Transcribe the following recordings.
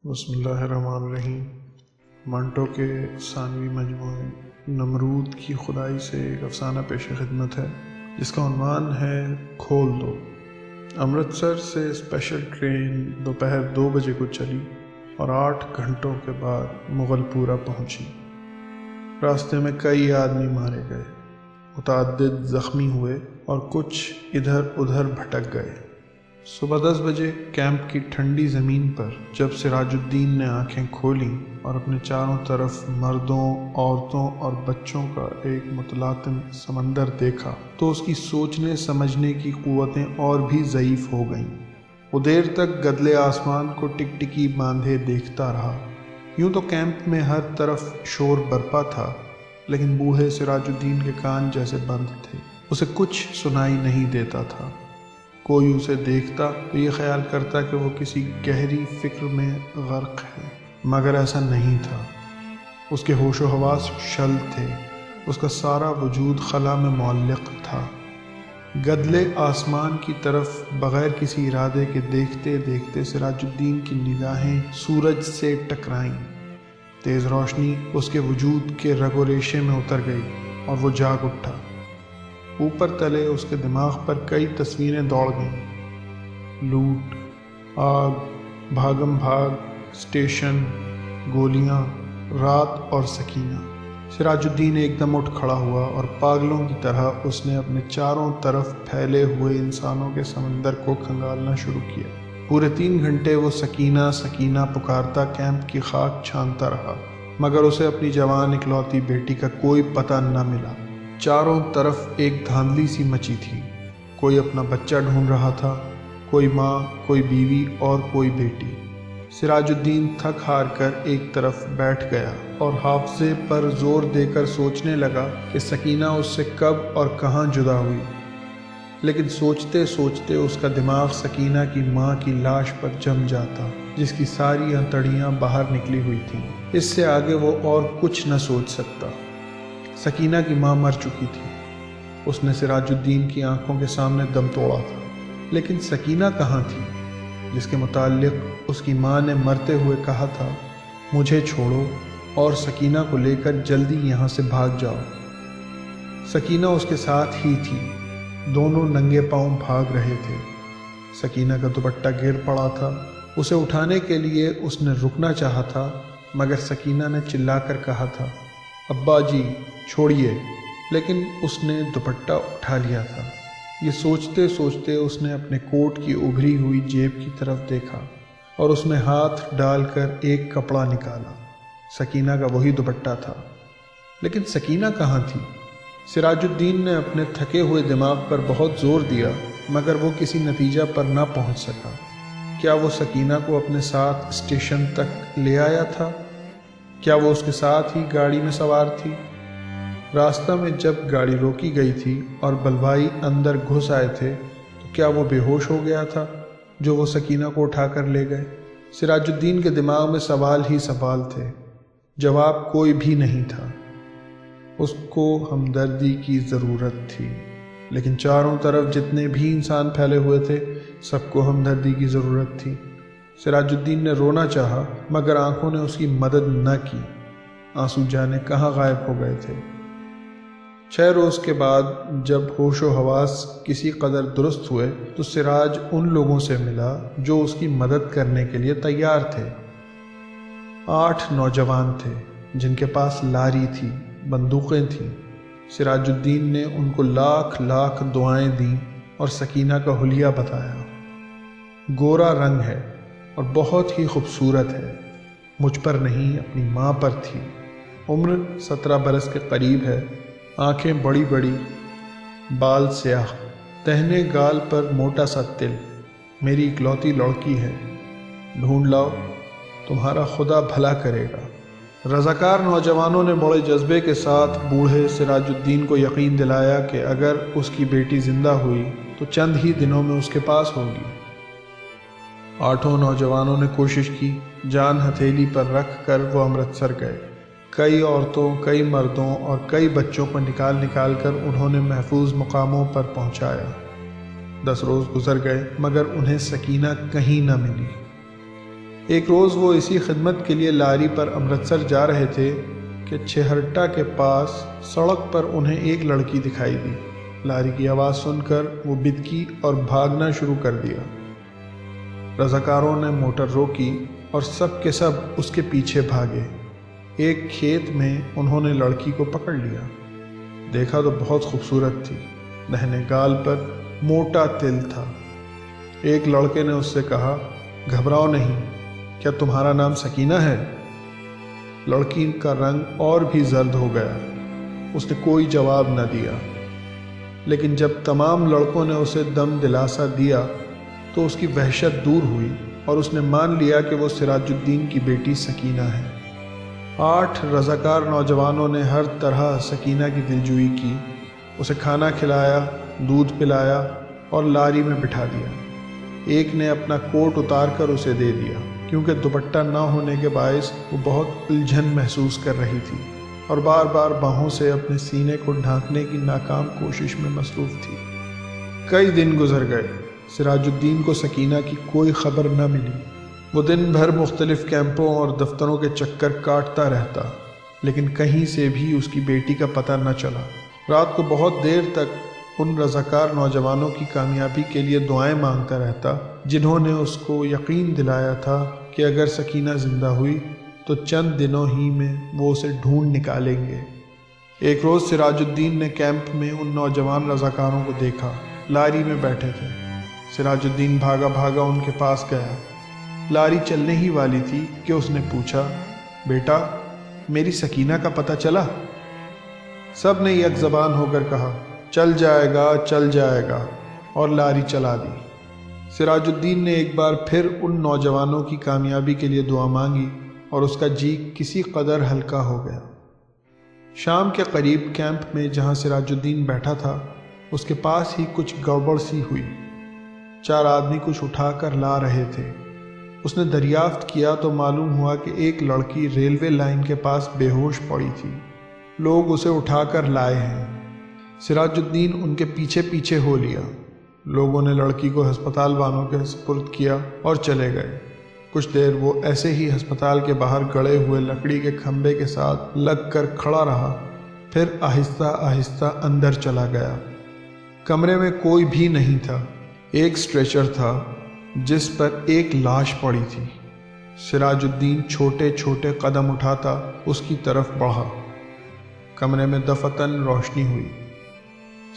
بسم اللہ الرحمن الرحیم۔ منٹو کے ثانوی مجموعے نمرود کی خدائی سے ایک افسانہ پیش خدمت ہے جس کا عنوان ہے کھول دو۔ امرتسر سے اسپیشل ٹرین دوپہر 2 بجے کو چلی اور 8 گھنٹوں کے بعد مغل پورہ پہنچی۔ راستے میں کئی آدمی مارے گئے، متعدد زخمی ہوئے اور کچھ ادھر ادھر بھٹک گئے۔ صبح 10 بجے کیمپ کی ٹھنڈی زمین پر جب سراج الدین نے آنکھیں کھولیں اور اپنے چاروں طرف مردوں، عورتوں اور بچوں کا ایک متلاطم سمندر دیکھا تو اس کی سوچنے سمجھنے کی قوتیں اور بھی ضعیف ہو گئیں۔ وہ دیر تک گدلے آسمان کو ٹکٹکی باندھے دیکھتا رہا۔ یوں تو کیمپ میں ہر طرف شور برپا تھا، لیکن بوڑھے سراج الدین کے کان جیسے بند تھے، اسے کچھ سنائی نہیں دیتا تھا۔ کوئی اسے دیکھتا تو یہ خیال کرتا کہ وہ کسی گہری فکر میں غرق ہے، مگر ایسا نہیں تھا۔ اس کے ہوش و حواس شل تھے، اس کا سارا وجود خلا میں معلق تھا۔ گدلے آسمان کی طرف بغیر کسی ارادے کے دیکھتے دیکھتے سراج الدین کی نگاہیں سورج سے ٹکرائیں۔ تیز روشنی اس کے وجود کے رگ و ریشے میں اتر گئی اور وہ جاگ اٹھا۔ اوپر تلے اس کے دماغ پر کئی تصویریں دوڑ گئیں: لوٹ، آگ، بھاگم بھاگ، اسٹیشن، گولیاں، رات اور سکینہ۔ سراج الدین ایک دم اٹھ کھڑا ہوا اور پاگلوں کی طرح اس نے اپنے چاروں طرف پھیلے ہوئے انسانوں کے سمندر کو کھنگالنا شروع کیا۔ پورے 3 گھنٹے وہ سکینہ سکینہ پکارتا کیمپ کی خاک چھانتا رہا، مگر اسے اپنی جوان اکلوتی بیٹی کا کوئی پتہ نہ ملا۔ چاروں طرف ایک دھاندلی سی مچی تھی، کوئی اپنا بچہ ڈھونڈ رہا تھا، کوئی ماں، کوئی بیوی اور کوئی بیٹی۔ سراج الدین تھک ہار کر ایک طرف بیٹھ گیا اور حافظے پر زور دے کر سوچنے لگا کہ سکینہ اس سے کب اور کہاں جدا ہوئی، لیکن سوچتے سوچتے اس کا دماغ سکینہ کی ماں کی لاش پر جم جاتا، جس کی ساری انتڑیاں باہر نکلی ہوئی تھیں۔ اس سے آگے وہ اور کچھ نہ سوچ سکتا۔ سکینہ کی ماں مر چکی تھی، اس نے سراج الدین کی آنکھوں کے سامنے دم توڑا تھا، لیکن سکینہ کہاں تھی جس کے متعلق اس کی ماں نے مرتے ہوئے کہا تھا، مجھے چھوڑو اور سکینہ کو لے کر جلدی یہاں سے بھاگ جاؤ۔ سکینہ اس کے ساتھ ہی تھی، دونوں ننگے پاؤں بھاگ رہے تھے۔ سکینہ کا دوپٹہ گر پڑا تھا، اسے اٹھانے کے لیے اس نے رکنا چاہا تھا، مگر سکینہ نے چلا کر کہا تھا، ابا جی چھوڑیے، لیکن اس نے دوپٹہ اٹھا لیا تھا۔ یہ سوچتے سوچتے اس نے اپنے کوٹ کی ابھری ہوئی جیب کی طرف دیکھا اور اس میں ہاتھ ڈال کر ایک کپڑا نکالا۔ سکینہ کا وہی دوپٹہ تھا، لیکن سکینہ کہاں تھی؟ سراج الدین نے اپنے تھکے ہوئے دماغ پر بہت زور دیا، مگر وہ کسی نتیجہ پر نہ پہنچ سکا۔ کیا وہ سکینہ کو اپنے ساتھ اسٹیشن تک لے آیا تھا؟ کیا وہ اس کے ساتھ ہی گاڑی میں سوار تھی؟ راستہ میں جب گاڑی روکی گئی تھی اور بلوائی اندر گھس آئے تھے تو کیا وہ بے ہوش ہو گیا تھا جو وہ سکینہ کو اٹھا کر لے گئے؟ سراج الدین کے دماغ میں سوال ہی سوال تھے، جواب کوئی بھی نہیں تھا۔ اس کو ہمدردی کی ضرورت تھی، لیکن چاروں طرف جتنے بھی انسان پھیلے ہوئے تھے سب کو ہمدردی کی ضرورت تھی۔ سراج الدین نے رونا چاہا، مگر آنکھوں نے اس کی مدد نہ کی، آنسو جانے کہاں غائب ہو گئے تھے۔ 6 روز کے بعد جب ہوش و حواس کسی قدر درست ہوئے تو سراج ان لوگوں سے ملا جو اس کی مدد کرنے کے لیے تیار تھے۔ 8 نوجوان تھے جن کے پاس لاری تھی، بندوقیں تھیں۔ سراج الدین نے ان کو لاکھ لاکھ دعائیں دیں اور سکینہ کا حلیہ بتایا۔ گورا رنگ ہے اور بہت ہی خوبصورت ہے، مجھ پر نہیں اپنی ماں پر تھی۔ عمر 17 برس کے قریب ہے، آنکھیں بڑی بڑی، بال سیاہ، تہنے گال پر موٹا سا تل۔ میری اکلوتی لڑکی ہے، ڈھونڈ لاؤ، تمہارا خدا بھلا کرے گا۔ رضاکار نوجوانوں نے بڑے جذبے کے ساتھ بوڑھے سراج الدین کو یقین دلایا کہ اگر اس کی بیٹی زندہ ہوئی تو چند ہی دنوں میں اس کے پاس ہوگی۔ 8 نوجوانوں نے کوشش کی، جان ہتھیلی پر رکھ کر وہ امرتسر گئے۔ کئی عورتوں، کئی مردوں اور کئی بچوں کو نکال نکال کر انہوں نے محفوظ مقاموں پر پہنچایا۔ 10 روز گزر گئے، مگر انہیں سکینہ کہیں نہ ملی۔ ایک روز وہ اسی خدمت کے لیے لاری پر امرتسر جا رہے تھے کہ چھہرٹا کے پاس سڑک پر انہیں ایک لڑکی دکھائی دی۔ لاری کی آواز سن کر وہ بدکی اور بھاگنا شروع کر دیا۔ رضاکاروں نے موٹر روکی اور سب کے سب اس کے پیچھے بھاگے۔ ایک کھیت میں انہوں نے لڑکی کو پکڑ لیا۔ دیکھا تو بہت خوبصورت تھی، دہنے گال پر موٹا تل تھا۔ ایک لڑکے نے اس سے کہا، گھبراؤ نہیں، کیا تمہارا نام سکینہ ہے؟ لڑکی کا رنگ اور بھی زرد ہو گیا۔ اس نے کوئی جواب نہ دیا، لیکن جب تمام لڑکوں نے اسے دم دلاسا دیا تو اس کی وحشت دور ہوئی اور اس نے مان لیا کہ وہ سراج الدین کی بیٹی سکینہ ہے۔ 8 رضاکار نوجوانوں نے ہر طرح سکینہ کی دلجوئی کی، اسے کھانا کھلایا، دودھ پلایا اور لاری میں بٹھا دیا۔ ایک نے اپنا کوٹ اتار کر اسے دے دیا، کیونکہ دوپٹہ نہ ہونے کے باعث وہ بہت الجھن محسوس کر رہی تھی اور بار بار باہوں سے اپنے سینے کو ڈھانکنے کی ناکام کوشش میں مصروف تھی۔ کئی دن گزر گئے، سراج الدین کو سکینہ کی کوئی خبر نہ ملی۔ وہ دن بھر مختلف کیمپوں اور دفتروں کے چکر کاٹتا رہتا، لیکن کہیں سے بھی اس کی بیٹی کا پتہ نہ چلا۔ رات کو بہت دیر تک ان رضاکار نوجوانوں کی کامیابی کے لیے دعائیں مانگتا رہتا، جنہوں نے اس کو یقین دلایا تھا کہ اگر سکینہ زندہ ہوئی تو چند دنوں ہی میں وہ اسے ڈھونڈ نکالیں گے۔ ایک روز سراج الدین نے کیمپ میں ان نوجوان رضاکاروں کو دیکھا، لاری میں بیٹھے تھے۔ سراج الدین بھاگا بھاگا ان کے پاس گیا۔ لاری چلنے ہی والی تھی کہ اس نے پوچھا، بیٹا میری سکینہ کا پتہ چلا؟ سب نے یک زبان ہو کر کہا، چل جائے گا چل جائے گا، اور لاری چلا دی۔ سراج الدین نے ایک بار پھر ان نوجوانوں کی کامیابی کے لیے دعا مانگی اور اس کا جی کسی قدر ہلکا ہو گیا۔ شام کے قریب کیمپ میں جہاں سراج الدین بیٹھا تھا، اس کے پاس ہی کچھ گڑبڑ سی ہوئی۔ 4 آدمی کچھ اٹھا کر لا رہے تھے۔ اس نے دریافت کیا تو معلوم ہوا کہ ایک لڑکی ریلوے لائن کے پاس بے ہوش پڑی تھی۔ لوگ اسے اٹھا کر لائے ہیں۔ سراج الدین ان کے پیچھے پیچھے ہو لیا۔ لوگوں نے لڑکی کو ہسپتال والوں کے سپرد کیا اور چلے گئے۔ کچھ دیر وہ ایسے ہی ہسپتال کے باہر گڑے ہوئے لکڑی کے کھمبے کے ساتھ لگ کر کھڑا رہا، پھر آہستہ آہستہ اندر چلا گیا۔ کمرے میں کوئی بھی نہیں تھا۔ ایک اسٹریچر تھا جس پر ایک لاش پڑی تھی۔ سراج الدین چھوٹے چھوٹے قدم اٹھاتا اس کی طرف بڑھا۔ کمرے میں دفتن روشنی ہوئی۔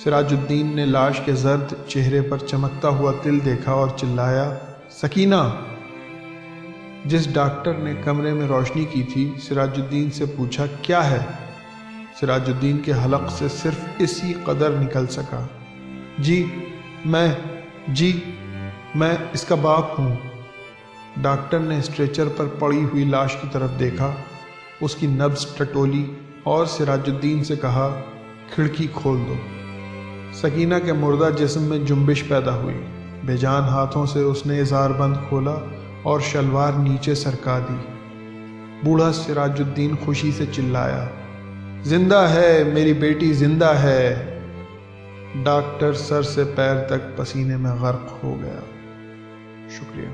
سراج الدین نے لاش کے زرد چہرے پر چمکتا ہوا تل دیکھا اور چلایا، سکینہ! جس ڈاکٹر نے کمرے میں روشنی کی تھی، سراج الدین سے پوچھا، کیا ہے؟ سراج الدین کے حلق سے صرف اسی قدر نکل سکا، جی میں اس کا باپ ہوں۔ ڈاکٹر نے اسٹریچر پر پڑی ہوئی لاش کی طرف دیکھا، اس کی نبض ٹٹولی اور سراج الدین سے کہا، کھڑکی کھول دو۔ سکینہ کے مردہ جسم میں جنبش پیدا ہوئی۔ بے جان ہاتھوں سے اس نے ازار بند کھولا اور شلوار نیچے سرکا دی۔ بوڑھا سراج الدین خوشی سے چلایا، زندہ ہے، میری بیٹی زندہ ہے۔ ڈاکٹر سر سے پیر تک پسینے میں غرق ہو گیا۔ شکریہ۔